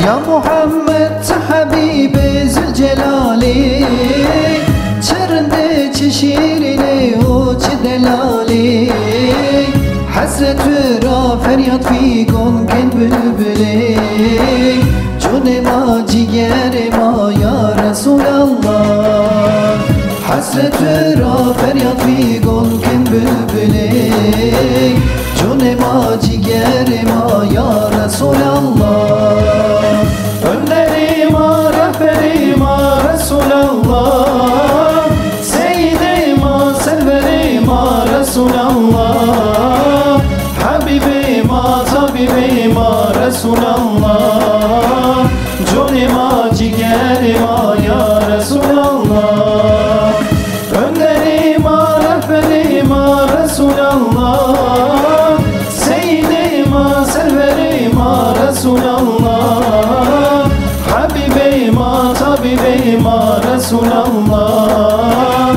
يا محمد حبيب زلجلالي چرنده چه شیرینه و چه دلالی حسرت را فریاد فیکن کن بلبلی جون ما جگر ما یا رسول الله حسرت را فریاد فیکن کن بلبلی جون ما جگر ما یا رسول الله önleri ma rehberi ma Resulallah Seyyid-i ma serveri ma Resulallah Habibi ma tabibi ma Resulallah Coni ma cigeri ma ya Resulallah önleri ma rehberi ma Resulallah Seyyid-i ma serveri ma Resulallah Habibi ma tabibi ma Resulallah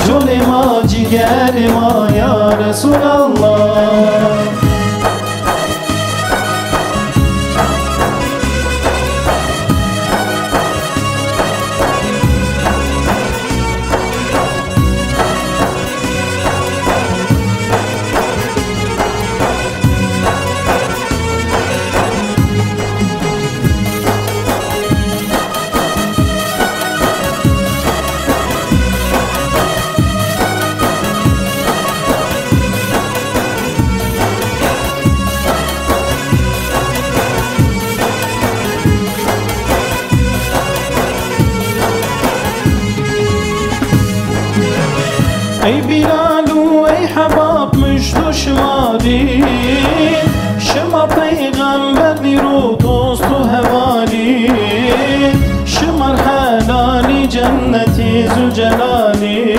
Coni ma cigeri ma ya Resulallah ای بلالو ای حباب مشت و شماری شما پیغمبری رو دوست و حوالی شمار حلالی جنتی زلجلالی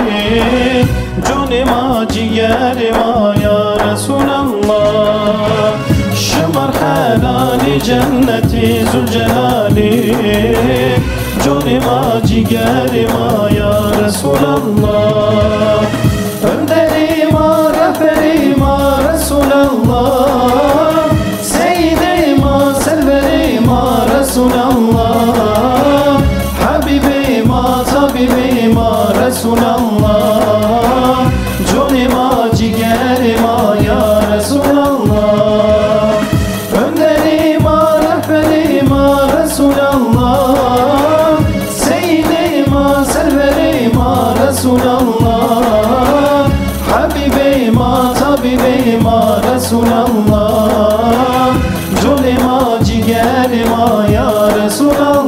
جون ما جگر ما یا رسول الله شمار حلالی جنتی زلجلالی جون ما جگر ما یا رسول الله önderi ma rehberi ma Resulallah Seyyid-i ma serveri ma Resulallah Habibi ma tabibi ma Resulallah Coni ma cigeri ma ya Resulallah önderi ma rehberi ma Resulallah Seyyid-i ma serveri ma Resulallah Habibi ma tabibi ma Resulallah Coni ma cigeri ma ya Resulallah